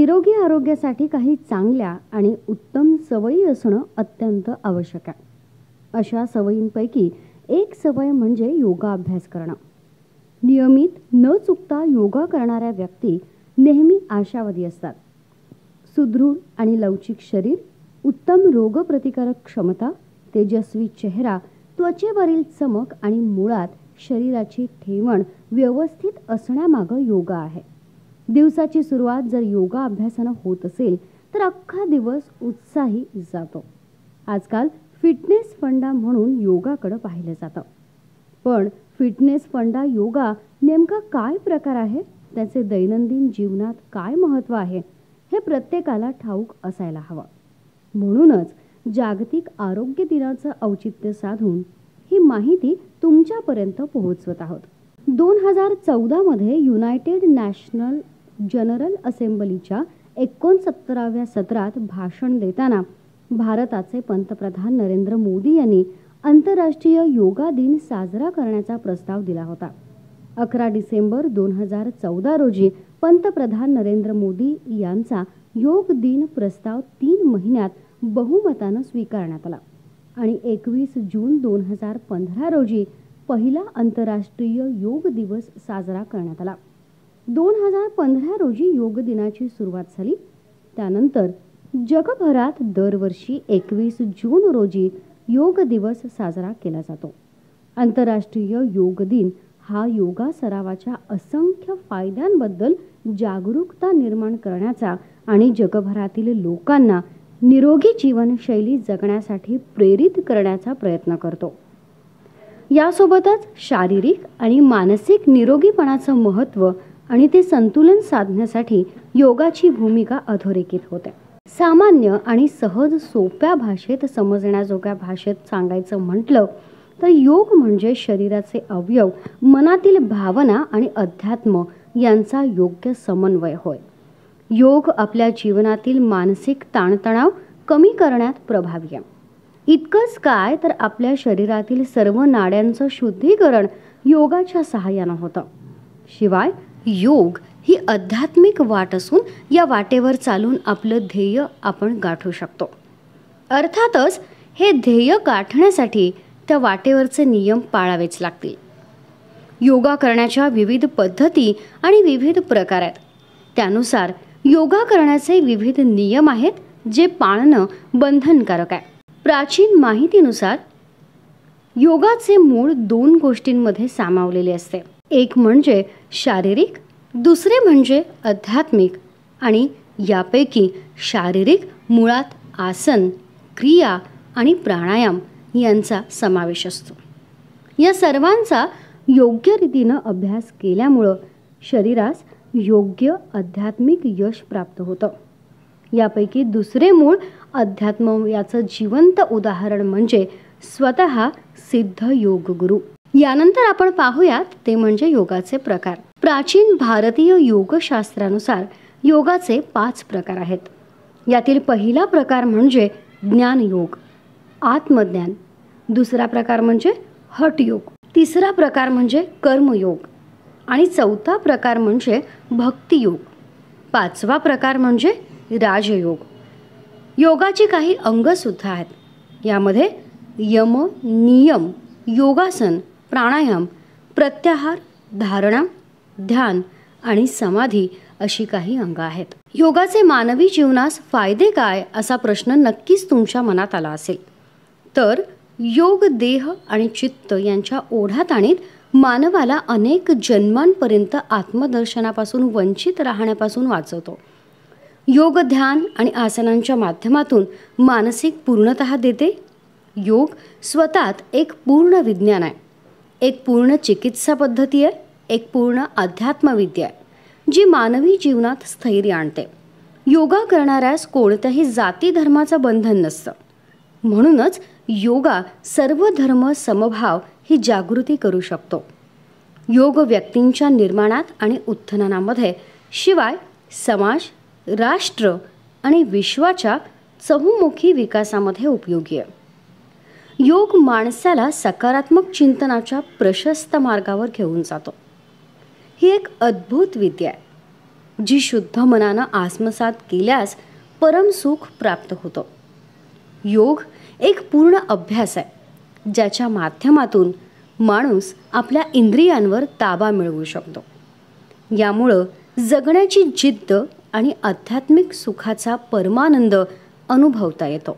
निरोगी आरोग्यासाठी काही चांगल्या आणि उत्तम सवयी असणं अत्यंत आवश्यक आहे. अशा सवयींपैकी एक सवय म्हणजे योगा अभ्यास करणं. नियमित न चुकता योगा करणाऱ्या व्यक्ती नेहमी आशावादी असतात. सुदृढ आणि लवचिक शरीर, उत्तम रोगप्रतिकारक क्षमता, तेजस्वी चेहरा, त्वचेवरील चमक आणि मुळात शरीराची ठेवण व्यवस्थित असण्यामागं योगा आहे. दिवसाची सुरुवात जर योगा अभ्यासानं होत असेल तर अख्खा दिवस उत्साही जातो. आजकाल फिटनेस फंडा म्हणून योगाकडे पाहिलं जातं. पण फिटनेस फंडा योगा नेमका काय प्रकार आहे, त्याचे दैनंदिन जीवनात काय महत्त्व आहे, हे प्रत्येकाला ठाऊक असायला हवं. म्हणूनच जागतिक आरोग्य दिनाचं औचित्य साधून ही माहिती तुमच्यापर्यंत पोहोचवत आहोत. 2014 युनायटेड नॅशनल जनरल असेंब्लीच्या 69व्या सत्रात भाषण देताना भारताचे पंतप्रधान नरेंद्र मोदी यांनी आंतरराष्ट्रीय योगा दिन साजरा करण्याचा प्रस्ताव दिला होता. 11 डिसेंबर 2014 रोजी पंतप्रधान नरेंद्र मोदी यांचा योग दिन प्रस्ताव 3 महिन्यात बहुमतानं स्वीकारण्यात आला आणि 21 जून 2015 रोजी पहिला आंतरराष्ट्रीय योग दिवस साजरा करण्यात आला. 2015 रोजी योग दिनाची सुरुवात झाली. त्यानंतर जगभरात दरवर्षी 21 जून रोजी योग दिवस साजरा केला जातो. आंतरराष्ट्रीय योग दिन हा योगा सरावाच्या असंख्य फायद्यांबद्दल जागरूकता निर्माण करण्याचा आणि जगभरातील लोकांना निरोगी जीवनशैली जगण्यासाठी प्रेरित करण्याचा प्रयत्न करतो. यासोबतच शारीरिक आणि मानसिक निरोगीपणाचं महत्त्व आणि ते संतुलन साधण्यासाठी योगाची भूमिका अधोरेखित होते. सामान्य आणि सहज सोप्या भाषेत समजण्याजोग्या भाषेत सांगायचं म्हटलं तर योग म्हणजे शरीराचे अवयव, मनातील भावना आणि अध्यात्म यांचा योग्य समन्वय होय. योग आपल्या जीवनातील मानसिक ताणतणाव कमी करण्यात प्रभावी आहे. इतकंच काय तर आपल्या शरीरातील सर्व नाड्यांचं शुद्धीकरण योगाच्या सहाय्यानं होतं. शिवाय योग ही आध्यात्मिक वाट असून या वाटेवर चालून आपलं ध्येय आपण गाठू शकतो. अर्थातच हे ध्येय गाठण्यासाठी त्या वाटेवरचे नियम पाळावेच लागतील. योगा करण्याच्या विविध पद्धती आणि विविध प्रकार आहेत. त्यानुसार योगा करण्याचे विविध नियम आहेत जे पाळणं बंधनकारक आहे. प्राचीन माहितीनुसार योगाचे मूळ 2 गोष्टींमध्ये सामावलेले असते. एक म्हणजे शारीरिक, दुसरे म्हणजे आध्यात्मिक आणि यापैकी शारीरिक मुळात आसन, क्रिया आणि प्राणायाम यांचा समावेश असतो. या सर्वांचा योग्य रीतीनं अभ्यास केल्यामुळं शरीरास योग्य आध्यात्मिक यश प्राप्त होतं. यापैकी दुसरे मूळ अध्यात्म याचं जिवंत उदाहरण म्हणजे स्वतः सिद्ध योग गुरु. यानंतर आपण पाहूयात ते म्हणजे योगाचे प्रकार. प्राचीन भारतीय योगशास्त्रानुसार योगाचे 5 प्रकार आहेत. यातील पहिला प्रकार म्हणजे ज्ञान योग, आत्मज्ञान. दुसरा प्रकार म्हणजे हठ योग. तिसरा प्रकार म्हणजे कर्मयोग आणि चौथा प्रकार म्हणजे भक्तियोग. 5वा प्रकार म्हणजे राजयोग. योगाची काही अंग सुद्धा आहेत. यामध्ये यम, नियम, योगासन, प्राणायाम, प्रत्याहार, धारणा, ध्यान आणि समाधी अशी काही अंग आहेत. योगाचे मानवी जीवनास फायदे काय असा प्रश्न नक्कीच तुमच्या मनात आला असेल. तर योग देह आणि चित्त यांच्या ओढाताणीत मानवाला अनेक जन्मांपर्यंत आत्मदर्शनापासून वंचित राहण्यापासून वाचवतो. योग ध्यान आणि आसनांच्या माध्यमातून मानसिक पूर्णतः देते. योग स्वतःत एक पूर्ण विज्ञान आहे, एक पूर्ण चिकित्सा पद्धती आहे, एक पूर्ण अध्यात्मविद्या आहे जी मानवी जीवनात स्थैर्य आणते. योगा करणाऱ्यास कोणत्याही जाती धर्माचं बंधन नसतं. म्हणूनच योगा सर्व धर्म समभाव ही जागृती करू शकतो. योग व्यक्तींच्या निर्माणात आणि उत्थानामध्ये शिवाय समाज, राष्ट्र आणि विश्वाच्या चहुमुखी विकासामध्ये उपयोगी आहे. योग माणसाला सकारात्मक चिंतनाच्या प्रशस्त मार्गावर घेऊन जातो. ही एक अद्भुत विद्या आहे. जी शुद्ध मनानं आत्मसात केल्यास परमसुख प्राप्त होतं. योग एक पूर्ण अभ्यास आहे, ज्याच्या माध्यमातून माणूस आपल्या इंद्रियांवर ताबा मिळवू शकतो. यामुळं जगण्याची जिद्द आणि आध्यात्मिक सुखाचा परमानंद अनुभवता येतो.